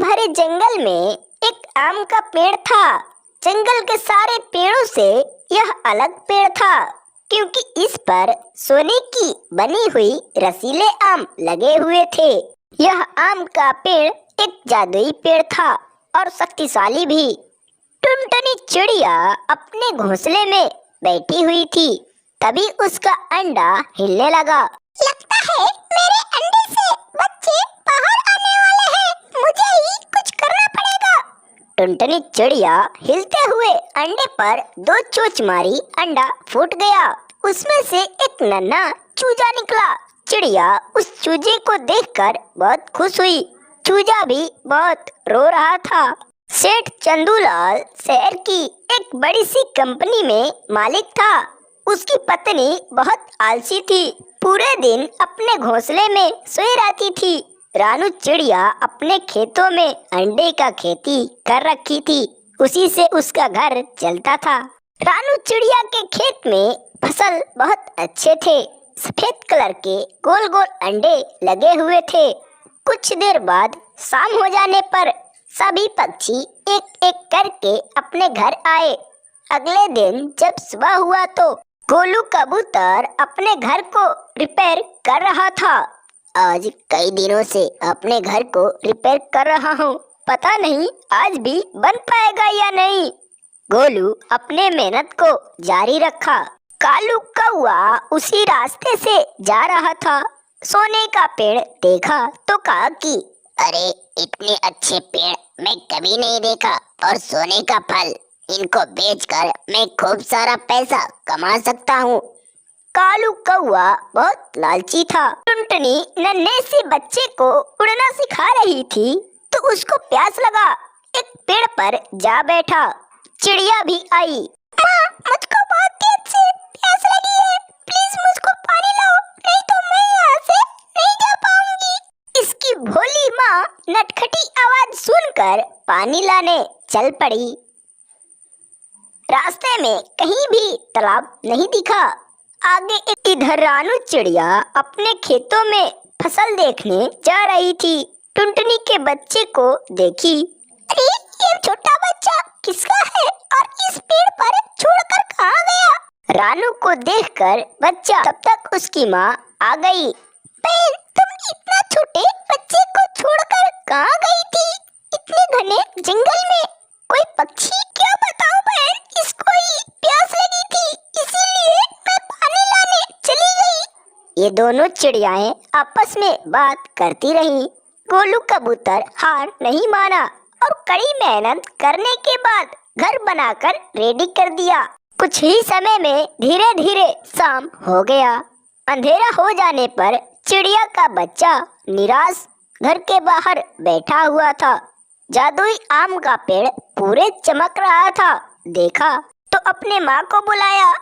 भरे जंगल में एक आम का पेड़ था। जंगल के सारे पेड़ों से यह अलग पेड़ था, क्योंकि इस पर सोने की बनी हुई रसीले आम लगे हुए थे। यह आम का पेड़ एक जादुई पेड़ था और शक्तिशाली भी। टुनटुनी चिड़िया अपने घोंसले में बैठी हुई थी। तभी उसका अंडा हिलने लगा। लगता है मेरे अंडे से बच्चे बाहर आने वाले हैं। मुझे ही कुछ करना पड़ेगा। टुनटुनी चिड़िया हिलते हुए अंडे पर दो चोंच मारी, अंडा फूट गया। उसमें से एक नन्हा चूजा निकला। चिड़िया उस चूजे को देखकर बहुत खुश हुई। चूजा भी बहुत रो रहा था। सेठ चंदूलाल शहर की एक बड़ी सी कंपनी में मालिक था। उसकी पत्नी बहुत आलसी थी। पूरे दिन अपने घोंसले में सोई रहती थी। रानू चिड़िया अपने खेतों में अंडे का खेती कर रखी थी। उसी से उसका घर चलता था। रानू चिड़िया के खेत में फसल बहुत अच्छे थे। सफेद कलर के गोल गोल अंडे लगे हुए थे। कुछ देर बाद शाम हो जाने पर सभी पक्षी एक एक करके अपने घर आए। अगले दिन जब सुबह हुआ तो गोलू कबूतर अपने घर को रिपेयर कर रहा था। आज कई दिनों से अपने घर को रिपेयर कर रहा हूँ, पता नहीं आज भी बन पाएगा या नहीं। गोलू अपने मेहनत को जारी रखा। कालू कौआ उसी रास्ते से जा रहा था। सोने का पेड़ देखा तो कहा कि अरे, इतने अच्छे पेड़ मैं कभी नहीं देखा, और सोने का फल, इनको बेचकर मैं खूब सारा पैसा कमा सकता हूँ। कालू कौआ बहुत लालची था। टुनटुनी नन्हे से बच्चे को उड़ना सिखा रही थी तो उसको प्यास लगा। एक पेड़ पर जा बैठा। चिड़िया भी आई। माँ, मुझको बहुत तेज से प्यास लगी है। प्लीज मुझको पानी लाओ, नहीं तो मैं यहाँ से नहीं जा पाऊंगी। इसकी भोली माँ नटखटी आवाज सुनकर पानी लाने चल पड़ी। रास्ते में कहीं भी तालाब नहीं दिखा। आगे इधर रानू चिड़िया अपने खेतों में फसल देखने जा रही थी। टुनटुनी के बच्चे को देखी। अरे, ये छोटा बच्चा किसका है और इस पेड़ पर छोड़कर कहाँ गया? रानू को देखकर बच्चा तब तक उसकी माँ आ गई। बहन, तुम इतना छोटे बच्चे को छोड़कर कहाँ गई थी? इतने घने जंगल में कोई पक्षी? क्या बताऊं बहन, इसको ही प्यास लगी थी, इसीलिए मैं पानी लाने चली गई। ये दोनों चिड़ियाएं आपस में बात करती रहीं। गोलू कबूतर हार नहीं माना और कड़ी मेहनत करने के बाद घर बनाकर रेडी कर दिया। कुछ ही समय में धीरे धीरे शाम हो गया। अंधेरा हो जाने पर चिड़िया का बच्चा निराश घर के बाहर बैठा हुआ था। जादुई आम का पेड़ पूरे चमक रहा था। देखा तो अपने माँ को बुलाया।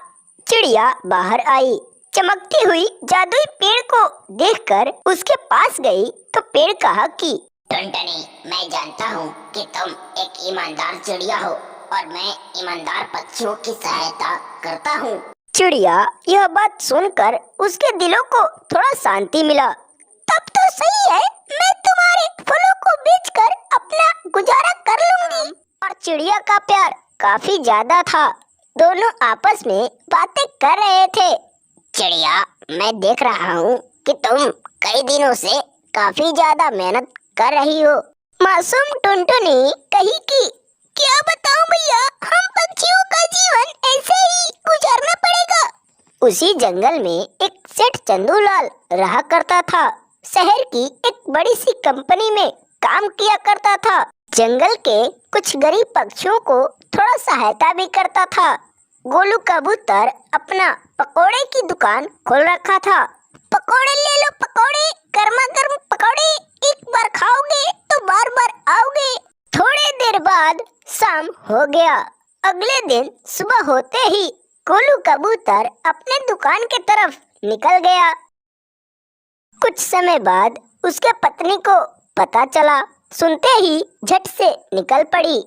चिड़िया बाहर आई। चमकती हुई जादुई पेड़ को देखकर उसके पास गई तो पेड़ कहा कि टुनटुनी, मैं जानता हूँ कि तुम एक ईमानदार चिड़िया हो और मैं ईमानदार पक्षियों की सहायता करता हूँ। चिड़िया यह बात सुनकर उसके दिलों को थोड़ा शांति मिला। तब तो सही है, मैं तुम्हारे फलों को बेचकर अपना गुजारा कर लूंगी। और चिड़िया का प्यार काफी ज्यादा था। दोनों आपस में बातें कर रहे थे। चिड़िया, मैं देख रहा हूँ कि तुम कई दिनों से काफी ज्यादा मेहनत कर रही हो। मासूम टुनटुनी कही कि क्या बताऊं भैया, हम पक्षियों का जीवन ऐसे ही गुजारना पड़ेगा। उसी जंगल में एक सेठ चंदूलाल रहा करता था। शहर की एक बड़ी सी कंपनी में काम किया करता था। जंगल के कुछ गरीब पक्षियों को थोड़ा सहायता भी करता था। गोलू कबूतर अपना पकोड़े की दुकान खोल रखा था। पकोड़े ले लो पकोड़े, गर्मा गर्म पकोड़े, एक बार खाओगे तो बार बार आओगे। थोड़ी देर बाद शाम हो गया। अगले दिन सुबह होते ही गोलू कबूतर अपने दुकान की तरफ निकल गया। कुछ समय बाद उसके पत्नी को पता चला। सुनते ही झट से निकल पड़ी।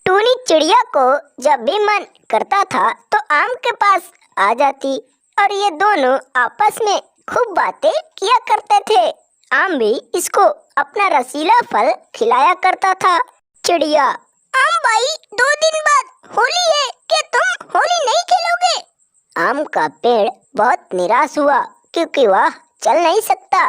टूनी चिड़िया को जब भी मन करता था तो आम के पास आ जाती और ये दोनों आपस में खूब बातें किया करते थे। आम भी इसको अपना रसीला फल खिलाया करता था। चिड़िया, आम भाई 2 दिन बाद होली है, क्या तुम होली नहीं खेलोगे? आम का पेड़ बहुत निराश हुआ क्योंकि वह चल नहीं सकता।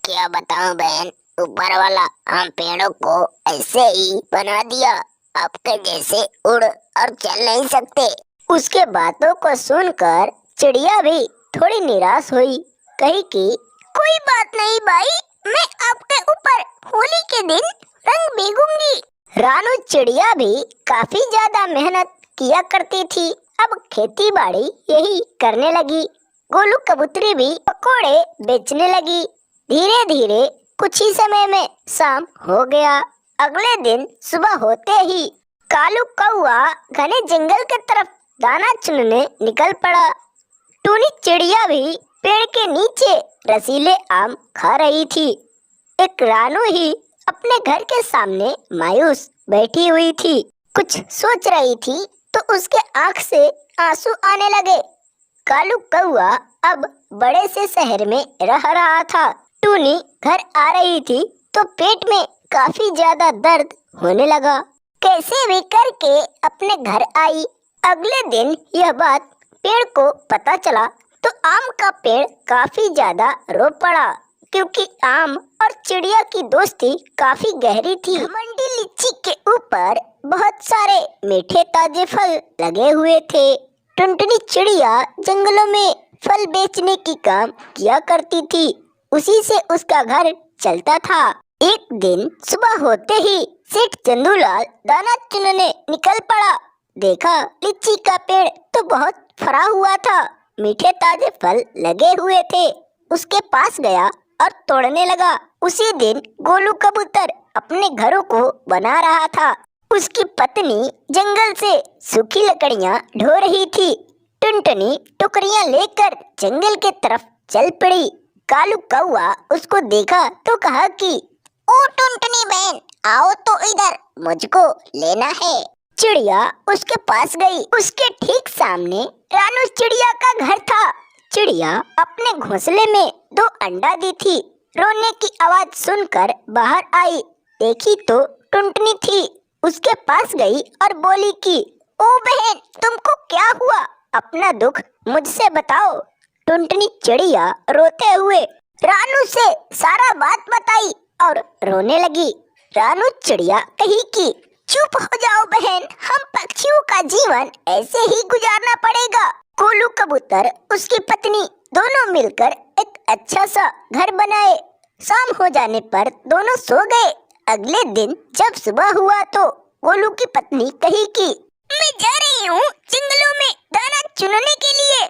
क्या बताऊं बहन, ऊपर वाला आम पेड़ों को ऐसे ही बना दिया, आपके जैसे उड़ और चल नहीं सकते। उसके बातों को सुनकर चिड़िया भी थोड़ी निराश हुई, कही कि कोई बात नहीं भाई, मैं आपके ऊपर होली के दिन रंग बिगूंगी। रानू चिड़िया भी काफी ज्यादा मेहनत किया करती थी। अब खेती बाड़ी यही करने लगी। गोलू कबूतरी भी पकोड़े बेचने लगी। धीरे धीरे कुछ ही समय में शाम हो गया। अगले दिन सुबह होते ही कालू कौआ घने जंगल की तरफ दाना चुनने निकल पड़ा। टूनी चिड़िया भी पेड़ के नीचे रसीले आम खा रही थी। एक रानू ही अपने घर के सामने मायूस बैठी हुई थी, कुछ सोच रही थी तो उसके आंख से आंसू आने लगे। कालू कौआ अब बड़े से शहर में रह रहा था। टूनी घर आ रही थी तो पेट में काफी ज्यादा दर्द होने लगा। कैसे भी करके अपने घर आई। अगले दिन यह बात पेड़ को पता चला तो आम का पेड़ काफी ज्यादा रो पड़ा क्योंकि आम और चिड़िया की दोस्ती काफी गहरी थी। घमंडी लीची के ऊपर बहुत सारे मीठे ताजे फल लगे हुए थे। टुनटुनी चिड़िया जंगलों में फल बेचने की काम किया करती थी, उसी से उसका घर चलता था। एक दिन सुबह होते ही सेठ चंदूलाल दाना चुनने निकल पड़ा। देखा लीची का पेड़ तो बहुत फरा हुआ था, मीठे ताजे फल लगे हुए थे। उसके पास गया और तोड़ने लगा। उसी दिन गोलू कबूतर अपने घरों को बना रहा था। उसकी पत्नी जंगल से सूखी लकड़ियां ढो रही थी। टुनटुनी टुकड़ियां लेकर जंगल के तरफ चल पड़ी। कालू कौआ उसको देखा तो कहा कि ओ टुनटुनी बहन, आओ तो इधर, मुझको लेना है। चिड़िया उसके पास गई। उसके ठीक सामने रानू चिड़िया का घर था। चिड़िया अपने घोंसले में 2 अंडा दी थी। रोने की आवाज सुनकर बाहर आई, देखी तो टुनटुनी थी। उसके पास गई और बोली कि ओ बहन, तुमको क्या हुआ? अपना दुख मुझसे बताओ। टुनटुनी चिड़िया रोते हुए रानू से सारा बात बताई और रोने लगी। रानू चिड़िया कही कि चुप हो जाओ बहन, हम पक्षियों का जीवन ऐसे ही गुजारना पड़ेगा। गोलू कबूतर उसकी पत्नी दोनों मिलकर एक अच्छा सा घर बनाए। शाम हो जाने पर दोनों सो गए। अगले दिन जब सुबह हुआ तो गोलू की पत्नी कही कि मैं जा रही हूँ जंगलों में दाना चुनने के लिए।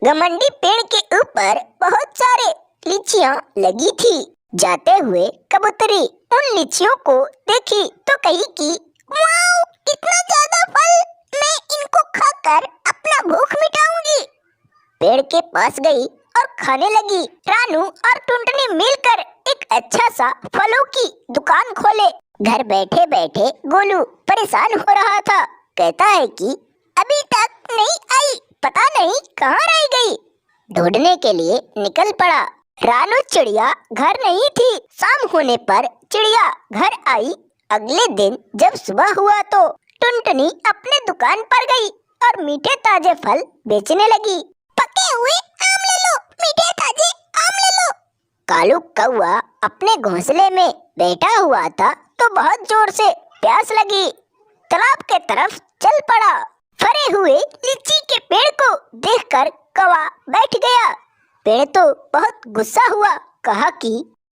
घमंडी पेड़ के ऊपर बहुत सारे लीचियां लगी थी। जाते हुए कबूतरी उन लीचियों को देखी तो कही कि वाओ, कितना ज्यादा फल, मैं इनको खाकर अपना भूख मिटाऊंगी। पेड़ के पास गई और खाने लगी। रानू और टुनटुनी मिलकर एक अच्छा सा फलों की दुकान खोले। घर बैठे बैठे गोलू परेशान हो रहा था। कहता है कि अभी तक नहीं आई, पता नहीं कहाँ रह गई। ढूंढने के लिए निकल पड़ा। रानू चिड़िया घर नहीं थी। शाम होने पर चिड़िया घर आई। अगले दिन जब सुबह हुआ तो टुनटुनी अपने दुकान पर गई और मीठे ताजे फल बेचने लगी। पके हुए आम ले लो, मीठे ताजे आम ले लो। कालू कौआ अपने घोंसले में बैठा हुआ था तो बहुत जोर से प्यास लगी। तालाब के तरफ चल पड़ा। फरे हुए लीची के पेड़ को देखकर कौवा बैठ गया। पेड़ तो बहुत गुस्सा हुआ, कहा कि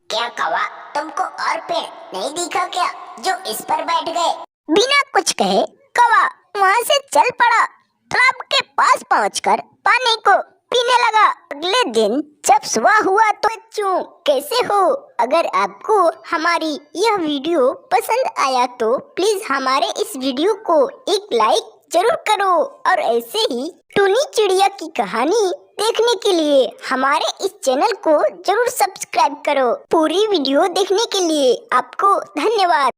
क्या कौवा, तुमको और पेड़ नहीं दिखा क्या जो इस पर बैठ गए? बिना कुछ कहे कौवा वहाँ से चल पड़ा। तालाब के पास पहुंचकर पानी को पीने लगा। अगले दिन जब सुबह हुआ तो बच्चों, कैसे हो? अगर आपको हमारी यह वीडियो पसंद आया तो प्लीज हमारे इस वीडियो को एक लाइक जरूर करो और ऐसे ही टूनी चिड़िया की कहानी देखने के लिए हमारे इस चैनल को जरूर सब्सक्राइब करो। पूरी वीडियो देखने के लिए आपको धन्यवाद।